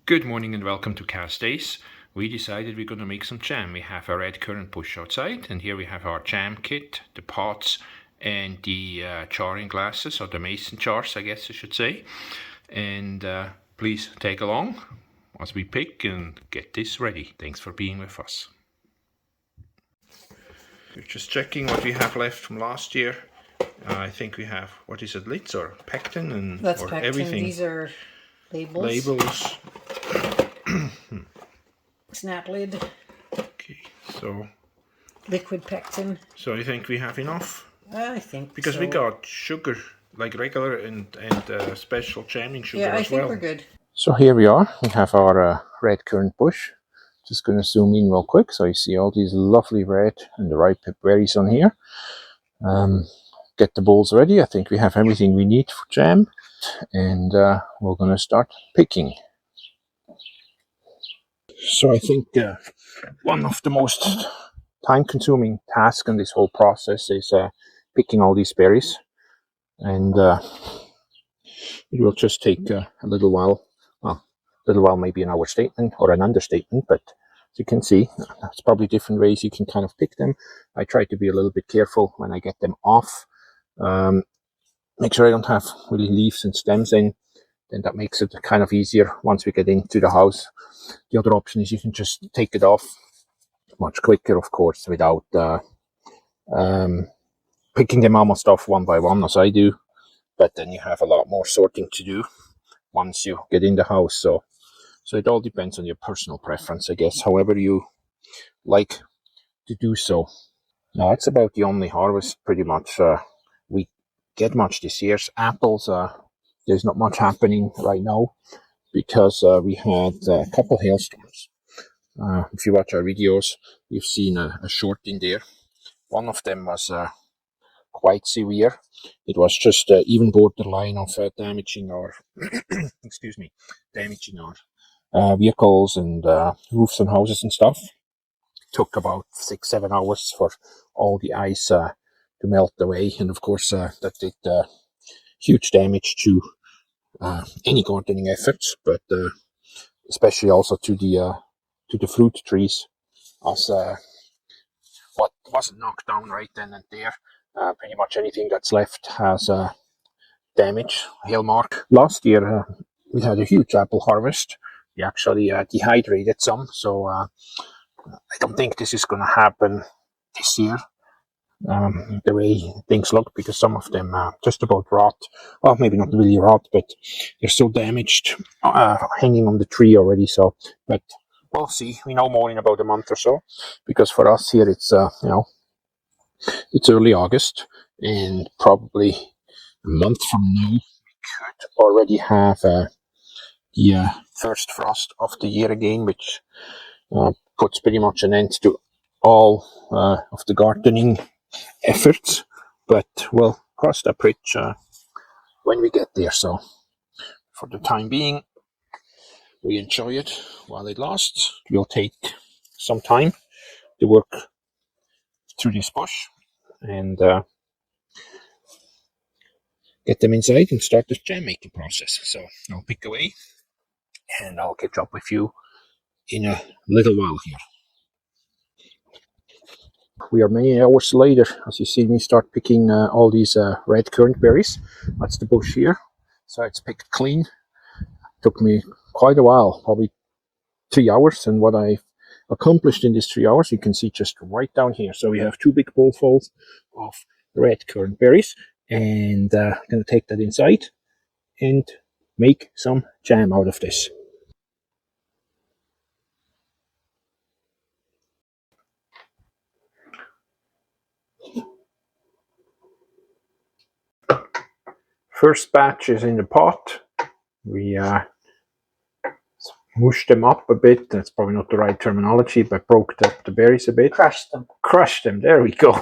Good morning and welcome to KassDays. We decided we're going to make some jam. We have a red currant bush outside, and here we have our jam kit, the pots and the jarring glasses, or the mason jars I guess I should say. And please take along as we pick and get this ready. Thanks for being with us. We're just checking what we have left from last year. I think we have, what is it, lids or pectin and That's or pectin. everything. These are labels. Labels. Snap lid. Okay, so Liquid pectin. so I think we have enough. I think because so. we got sugar, like regular and special jamming sugar yeah, I as think well. we're good. So here we are. We have our red currant bush. Just going to zoom in real quick so you see all these lovely red and the ripe berries on here. Get the bowls ready. I think we have everything we need for jam, and we're going to start picking. So I think one of the most time-consuming tasks in this whole process is picking all these berries, and it will just take a little while. Well, a little while may be an overstatement or an understatement, but as you can see, there's probably different ways you can kind of pick them. I try to be a little bit careful when I get them off. Make sure I don't have really leaves and stems in. Then that makes it kind of easier once we get into the house. The other option is you can just take it off much quicker, of course, without picking them almost off one by one as I do. But then you have a lot more sorting to do once you get in the house. So it all depends on your personal preference, I guess, however you like to do so. Now, it's about the only harvest pretty much we get much this year. Apples, there's not much happening right now because we had a couple hailstorms. If you watch our videos, you've seen a short in there. One of them was quite severe. It was just even borderline of damaging our damaging our vehicles and roofs and houses and stuff. It took about 6-7 hours for all the ice to melt away, and of course that did huge damage to any gardening efforts, but especially also to the fruit trees, as what wasn't knocked down right then and there. Pretty much anything that's left has damage, hail mark. Last year we had a huge apple harvest. We actually dehydrated some, so I don't think this is going to happen this year. The way things look, because some of them just about rot. Well, maybe not really rot, but they're so damaged, hanging on the tree already. So, but we'll see. We know more in about a month or so, because for us here it's it's early August, and probably a month from now we could already have the first frost of the year again, which puts pretty much an end to all of the gardening efforts, but we'll cross that bridge when we get there. So for the time being, we enjoy it while it lasts. We'll take some time to work through this bush and get them inside and start the jam making process. So I'll pick away and I'll catch up with you in a little while here. We are many hours later, as you see me start picking all these red currant berries. That's the bush here, so it's picked clean. Took me quite a while, probably 3 hours, and what I accomplished in these 3 hours you can see just right down here. So we have 2 big bowlfuls of red currant berries, and I'm going to take that inside and make some jam out of this. First batch is in the pot. We smooshed them up a bit. That's probably not the right terminology, but broke the berries a bit. Crushed them. Crushed them. There we go.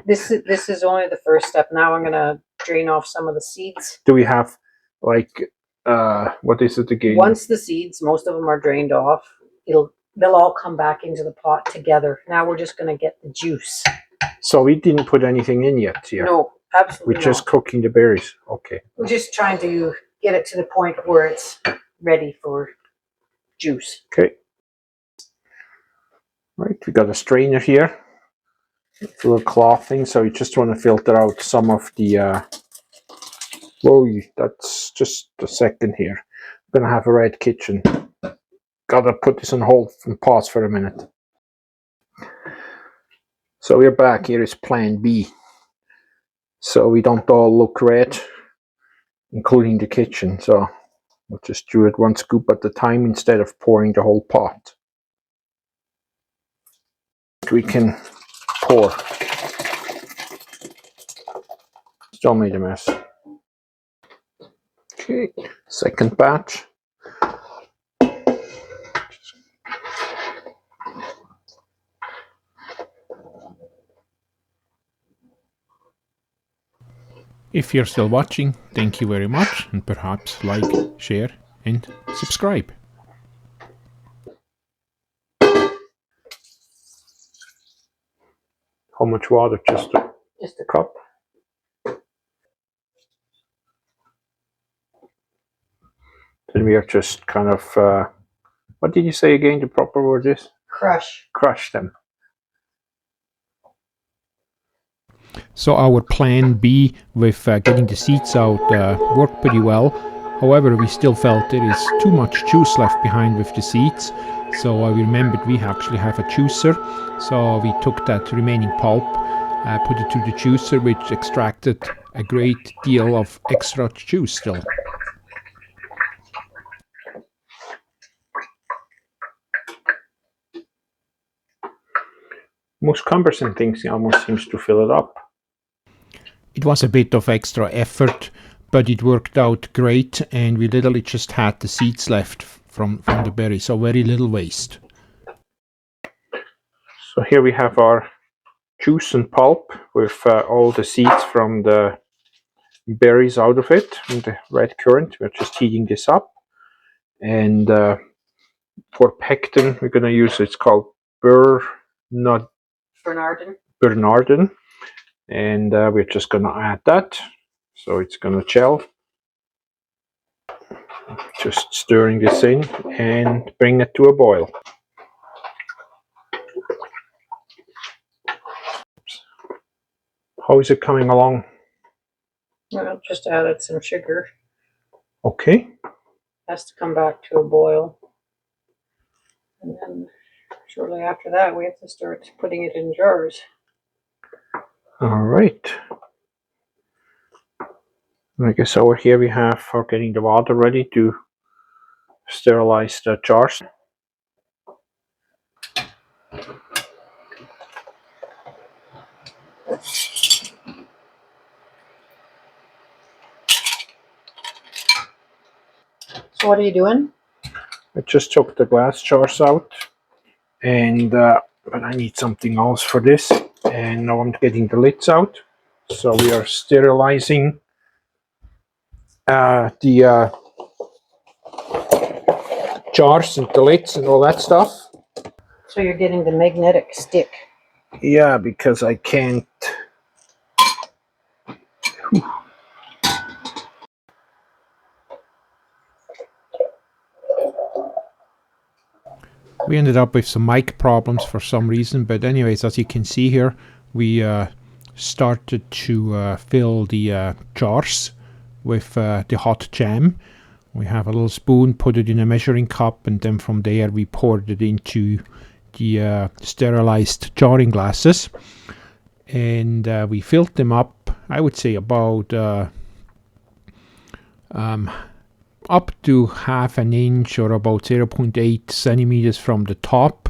This is only the first step. Now I'm gonna drain off some of the seeds. Do we have like what is it again? Once the seeds, most of them are drained off, they'll all come back into the pot together. Now we're just gonna get the juice. So we didn't put anything in yet here. No, absolutely We're just not. cooking the berries. Okay. We're just trying to get it to the point where it's ready for juice. Okay. Right, we got a strainer here. Little cloth thing, so you just want to filter out some of the whoa, that's just a second here. I'm gonna have a red kitchen. Gotta put this on hold and pause for a minute. So we're back. Here is plan B. So we don't all look red, including the kitchen. So we'll just do it one scoop at a time instead of pouring the whole pot. We can pour. Still made a mess. Okay, second batch. If you're still watching, thank you very much, and perhaps like, share, and subscribe. How much water? Just a cup. Then we are just kind of, what did you say again? The proper word is? Crush. Crush them. So our plan B with getting the seeds out worked pretty well. However, we still felt there is too much juice left behind with the seeds. So we remembered we actually have a juicer. So we took that remaining pulp, put it to the juicer, which extracted a great deal of extra juice still. Most cumbersome things almost seems to fill it up. It was a bit of extra effort, but it worked out great, and we literally just had the seeds left from the berry, so very little waste. So here we have our juice and pulp with all the seeds from the berries out of it, and the red currant. We're just heating this up. And for pectin, we're going to use, it's called Bernardin. And we're just going to add that. So it's going to gel. Just stirring this in and bring it to a boil. How is it coming along? Well, just added some sugar. Okay. Has to come back to a boil. And then shortly after that, we have to start putting it in jars. All right. I guess over here we have for getting the water ready to sterilize the jars. So what are you doing? I just took the glass jars out, and but I need something else for this, and now I'm getting the lids out. So we are sterilizing the jars and the lids and all that stuff. So you're getting the magnetic stick. Yeah, because I can't. We ended up with some mic problems for some reason, but anyways, as you can see here, we started to fill the jars with the hot jam. We have a little spoon, put it in a measuring cup, and then from there we poured it into the sterilized jarring glasses, and we filled them up, I would say about up to half an inch or about 0.8 centimeters from the top.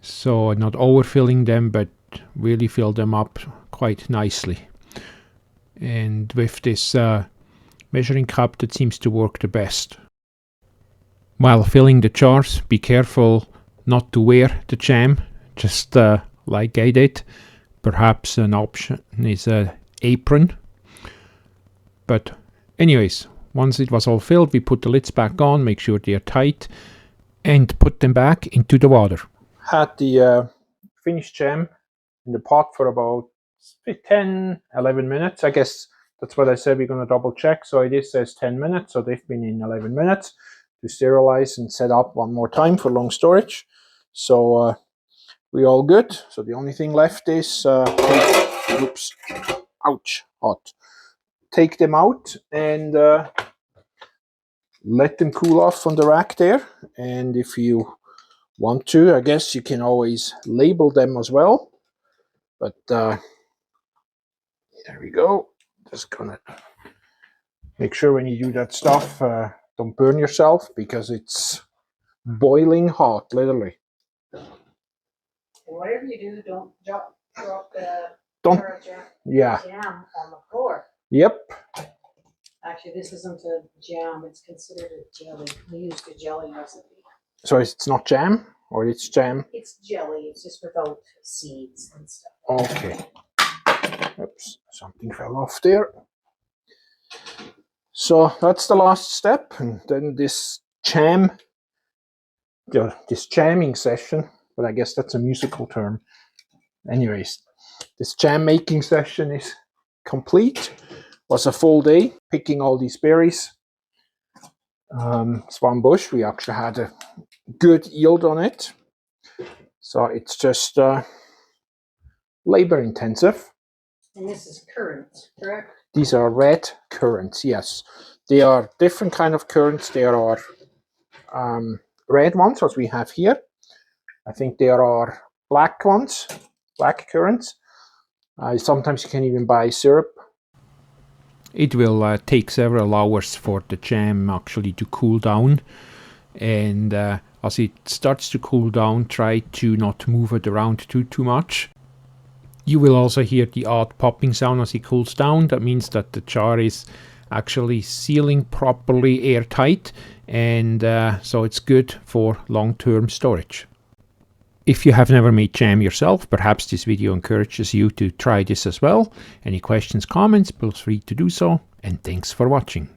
So not overfilling them, but really fill them up quite nicely. And with this measuring cup, that seems to work the best. While filling the jars, be careful not to wear the jam, just like I did. Perhaps an option is an apron. But anyways, once it was all filled, we put the lids back on, make sure they are tight, and put them back into the water. Had the finished jam in the pot for about 10-11 minutes. I guess that's what I said. We're going to double check. So it says 10 minutes, so they've been in 11 minutes. to sterilize and set up one more time for long storage. So we're all good. So the only thing left is oops, ouch, hot. Take them out and let them cool off on the rack there. And if you want to, I guess you can always label them as well. But there we go. Just gonna make sure when you do that stuff, don't burn yourself because it's boiling hot, literally. And whatever you do, don't drop the Yeah. jam on the floor. Yep. Actually, this isn't a jam. It's considered a jelly. We used a jelly recipe. So it's not jam, or it's jam? It's jelly. It's just without seeds and stuff. Okay. Oops, something fell off there. So that's the last step, and then this jamming session, but I guess that's a musical term. Anyways, this jam making session is complete. Was a full day picking all these berries. Swan bush, we actually had a good yield on it. So it's just labor intensive. And this is currant, correct? These are red currants, yes. They are different kind of currants. There are red ones, as we have here. I think there are black ones, black currants. Sometimes you can even buy syrup. It will take several hours for the jam actually to cool down. And as it starts to cool down, try to not move it around too much. You will also hear the odd popping sound as it cools down. That means that the jar is actually sealing properly airtight, and so it's good for long-term storage. If you have never made jam yourself, perhaps this video encourages you to try this as well. Any questions, comments, feel free to do so, and thanks for watching.